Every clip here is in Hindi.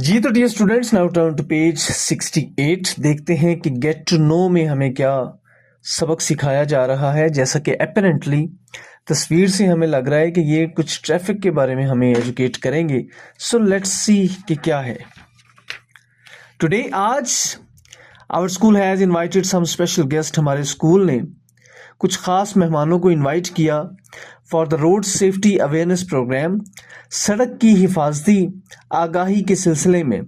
जी तो dear students, now turn to page 68। देखते हैं कि गेट टू नो में हमें क्या सबक सिखाया जा रहा है। जैसा कि अपेरेंटली तस्वीर से हमें लग रहा है कि ये कुछ ट्रैफिक के बारे में हमें एजुकेट करेंगे। सो लेट्स सी कि क्या है टुडे। आज our school has invited some special guest. हमारे स्कूल ने कुछ ख़ास मेहमानों को इनवाइट किया for the road safety awareness program, सड़क की हिफाजती आगाही के सिलसिले में।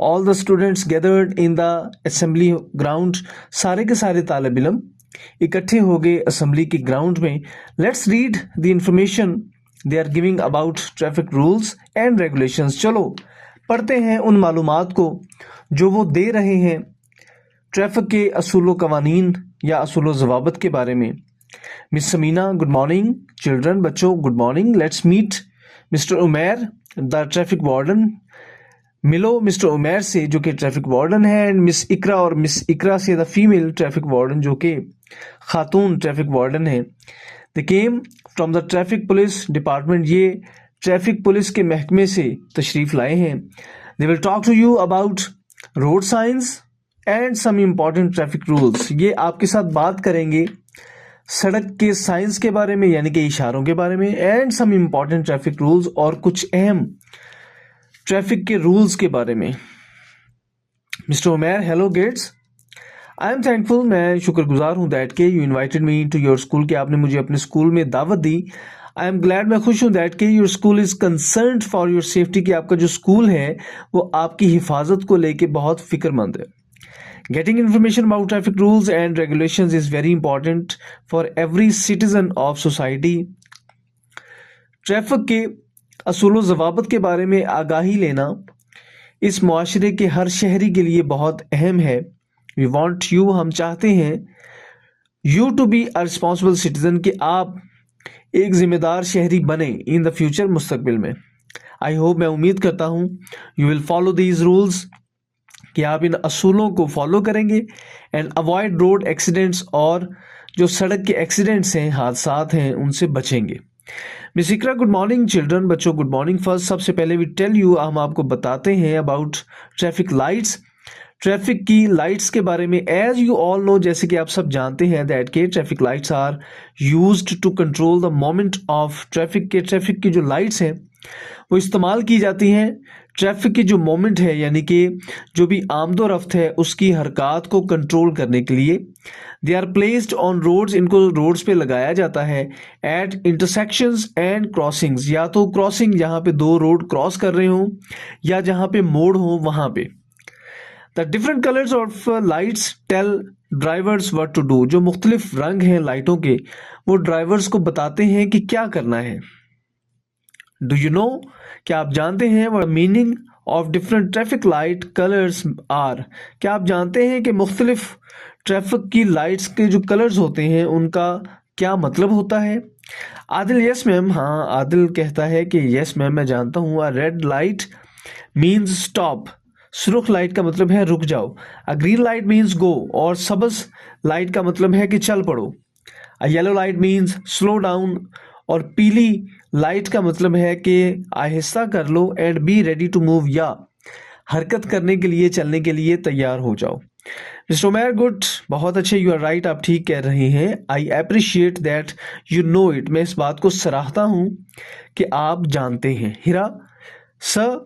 All the students gathered in the assembly ground. सारे के सारे तालिब इल्म इकट्ठे हो गए असेंबली के ग्राउंड में। Let's read the information they are giving about traffic rules and regulations. चलो पढ़ते हैं उन मालूमात को जो वो दे रहे हैं ट्रैफिक के असूल कवानीन या असूल ज़वाबत के बारे में। Miss Samina, good morning. Children, बच्चों, good morning. Let's meet mister Umair, the traffic warden. मिलो मिस्टर उमैर से जो कि ट्रैफिक वार्डन है, एंड मिस इकरा, और मिस इकरा से द फीमेल ट्रैफिक वार्डन जो कि खातून ट्रैफिक वार्डन है। They came from the traffic police department. ये ट्रैफिक पुलिस के महकमे से तशरीफ़ लाए हैं। They will talk to you about road signs and some important traffic rules. ये आपके साथ बात करेंगे सड़क के साइंस के बारे में, यानी कि इशारों के बारे में, and some important traffic rules, और कुछ अहम ट्रैफिक के रूल्स के बारे में। Mister Umair, hello guests. I am thankful, मैं शुक्रगुजार हूँ दैट के you invited me to your school, कि आपने मुझे अपने स्कूल में दावत दी। आई एम ग्लैड, मैं खुश हूँ दैट के your school is concerned for your safety, कि आपका जो स्कूल है वो आपकी हिफाजत को लेके बहुत फिक्रमंद है। Getting information about traffic rules and regulations is very important for every citizen of society. Traffic के असूल ज़वाबत के बारे में आगाही लेना इस मुआशरे के हर शहरी के लिए बहुत अहम है। We want you, हम चाहते हैं you to be a responsible citizen, कि आप एक जिम्मेदार शहरी बने इन द फ्यूचर, मुस्तकबिल में। आई होप, मैं उम्मीद करता हूँ you will follow these rules, कि आप इन असूलों को फॉलो करेंगे, एंड अवॉइड रोड एक्सीडेंट्स, और जो सड़क के एक्सीडेंट्स हैं, हादसात हैं, उनसे बचेंगे। मिस इकरा, गुड मॉर्निंग। चिल्ड्रन, बच्चों, गुड मॉर्निंग। फर्स्ट, सबसे पहले वी टेल यू, हम आपको बताते हैं अबाउट ट्रैफिक लाइट्स, ट्रैफिक की लाइट्स के बारे में। एज यू ऑल नो, जैसे कि आप सब जानते हैं दैट के traffic lights are used to control the moment of traffic. के ट्रैफिक की जो लाइट्स हैं वो इस्तेमाल की जाती हैं ट्रैफिक की जो मोमेंट है, यानी कि जो भी आमदोरफ्त है उसकी हरकत को कंट्रोल करने के लिए। They are placed on roads, इनको रोड्स पे लगाया जाता है। एट इंटरसेक्शंस एंड क्रॉसिंग्स, या तो क्रॉसिंग जहाँ पे दो रोड क्रॉस कर रहे हों, या जहाँ पे मोड़ हो वहाँ पे। The different colours of lights tell drivers what to do. जो मुख्तलिफ रंग हैं लाइटों के, वो ड्राइवर्स को बताते हैं कि क्या करना है। डू यू नो, क्या आप जानते हैं what meaning of different traffic light colours are. क्या आप जानते हैं कि मुख्तलिफ ट्रैफिक की लाइट्स के जो कलर्स होते हैं उनका क्या मतलब होता है। Adil, yes ma'am. हाँ, आदिल कहता है कि यस मैम, मैं जानता हूँ। A red light means stop, सुर्ख लाइट का मतलब है रुक जाओ। A green light means go, और सब्ज लाइट का मतलब है कि चल पड़ो। A yellow light means slow down, और पीली लाइट का मतलब है कि आहिस्ता कर लो। And be ready to move, या हरकत करने के लिए, चलने के लिए तैयार हो जाओ। मिस्टर उमैर, गुड, बहुत अच्छे, यू आर राइट, आप ठीक कह रहे हैं। I appreciate that you know it, मैं इस बात को सराहता हूँ कि आप जानते हैं। Hira, sir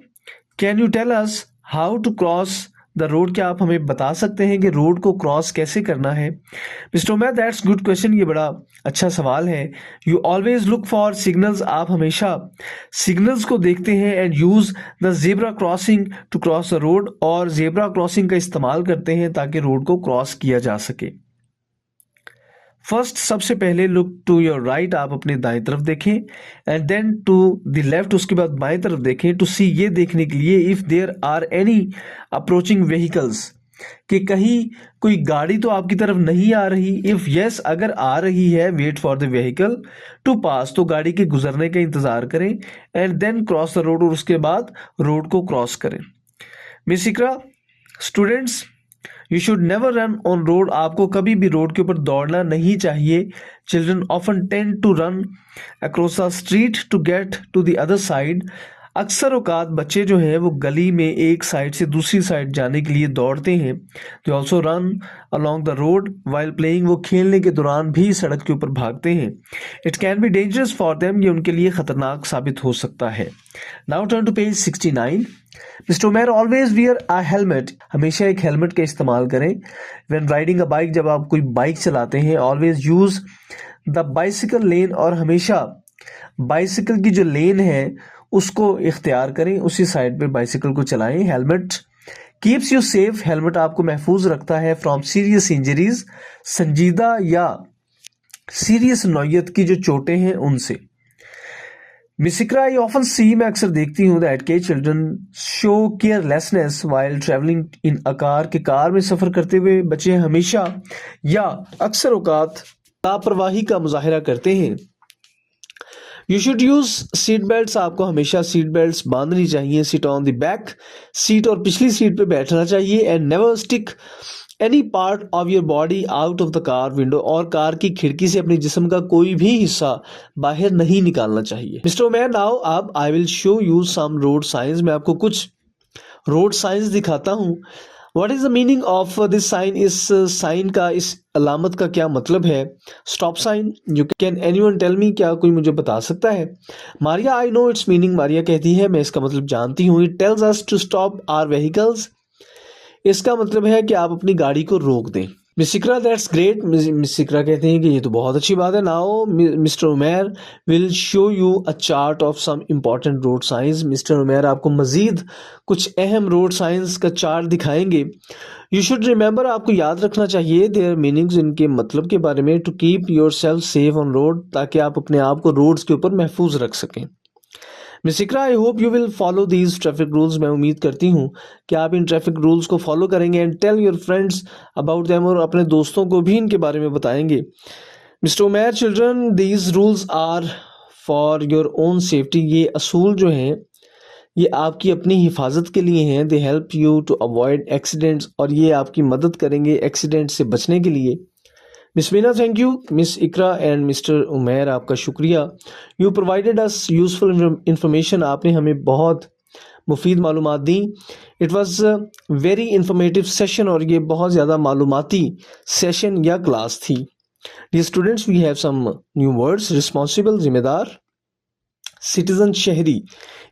can you tell us how to cross the road, क्या आप हमें बता सकते हैं कि रोड को क्रॉस कैसे करना है। Mister Umair, that's good question, ये बड़ा अच्छा सवाल है। You always look for signals, आप हमेशा सिग्नल्स को देखते हैं। And use the zebra crossing to cross the road, और जेब्रा क्रॉसिंग का इस्तेमाल करते हैं ताकि रोड को क्रॉस किया जा सके। फर्स्ट, सबसे पहले लुक टू योर राइट, आप अपने दाएं तरफ देखें। And then to the left, उसके बाद बाएं तरफ देखें। टू सी, ये देखने के लिए if there are any approaching vehicles, कि कहीं कोई गाड़ी तो आपकी तरफ नहीं आ रही। इफ यस, अगर आ रही है, wait for the vehicle to pass, तो गाड़ी के गुजरने का इंतजार करें। And then cross the road, और उसके बाद रोड को क्रॉस करें। Miss Iqra, students you should never run on road, आपको कभी भी रोड के ऊपर दौड़ना नहीं चाहिए। Children often tend to run across the street to get to the other side, अक्सर औकात बच्चे जो हैं वो गली में एक साइड से दूसरी साइड जाने के लिए दौड़ते हैं। They also run along the road while playing, वो खेलने के दौरान भी सड़क के ऊपर भागते हैं। It can be dangerous for them, ये उनके लिए खतरनाक साबित हो सकता है। Now turn to page 69। Mister Umair always wear a helmet, हमेशा एक हेलमेट का इस्तेमाल करें। व्हेन राइडिंग अ बाइक, जब आप कोई बाइक चलाते हैं। ऑलवेज यूज द बाइसिकल लेन, और हमेशा बाइसिकल की जो लेन है उसको इख्तियार करें, उसी साइड पे बाइसिकल को चलाएं। Helmet keeps you safe, helmet आपको महफूज रखता है फ्रॉम सीरियस इंजरीज, संजीदा या सीरियस नौयत की जो चोटें हैं उनसे। मिस इकरा, आई ऑफन सी, मैं अक्सर देखती हूँ दैट के children show carelessness while travelling in a car, के कार में सफर करते हुए बच्चे हमेशा या अक्सर औकात लापरवाही का मुजाहिरा करते हैं। You should use seat belt, आपको हमेशा सीट बेल्ट बांधनी चाहिए। Sit on the back seat, और पिछली सीट पे बैठना चाहिए। And never stick any part of your body out of the car window, और कार की खिड़की से अपने जिस्म का कोई भी हिस्सा बाहर नहीं निकालना चाहिए। मिस्टर उमैर, नाउ अब I will show you some road signs, मैं आपको कुछ रोड साइंस दिखाता हूँ। What is the meaning of this sign, इस साइन का, इस अलामत का क्या मतलब है? Stop sign, you can anyone tell me, क्या कोई मुझे बता सकता है? Maria, I know its meaning, Maria कहती है मैं इसका मतलब जानती हूँ। It tells us to stop our vehicles, इसका मतलब है कि आप अपनी गाड़ी को रोक दें। Miss Iqra, that's great, miss Iqra कहते हैं कि ये तो बहुत अच्छी बात है। Now mister Umair will show you a chart of some important road signs, mister Umair आपको मजीद कुछ अहम रोड साइंस का चार्ट दिखाएंगे। यू शुड रिमेंबर, आपको याद रखना चाहिए देयर मीनिंग्स, इनके मतलब के बारे में। To keep yourself safe on road, ताकि आप अपने आप को रोड्स के ऊपर महफूज रख सकें। Miss Iqra, I hope you will follow these traffic rules, मैं उम्मीद करती हूँ कि आप इन ट्रैफिक रूल्स को फॉलो करेंगे। And tell your friends about them, और अपने दोस्तों को भी इनके बारे में बताएंगे। Mister Umair, children these rules are for your own safety, ये असूल जो हैं ये आपकी अपनी हिफाजत के लिए हैं। They help you to avoid accidents, और ये आपकी मदद करेंगे एक्सीडेंट से बचने के लिए। Miss Meena, thank you. Miss Iqra and mister Umair, आपका शुक्रिया। You provided us useful information, आपने हमें बहुत मुफीद मालूमात दी। It was very informative session, और ये बहुत ज़्यादा मालूमाती सेशन या क्लास थी। Dear students, we have some new words. Responsible, जिम्मेदार। सिटीजन, शहरी।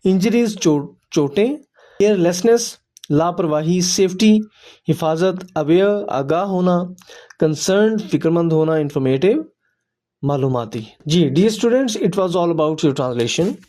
इंजरीज, चोटें। केयरलेसनेस, लापरवाही। सेफ्टी, हिफाजत। अवेयर, आगाह होना। कंसर्न, फिक्रमंद होना। इंफॉर्मेटिव, मालूमाती। जी dear students, it was all about your translation.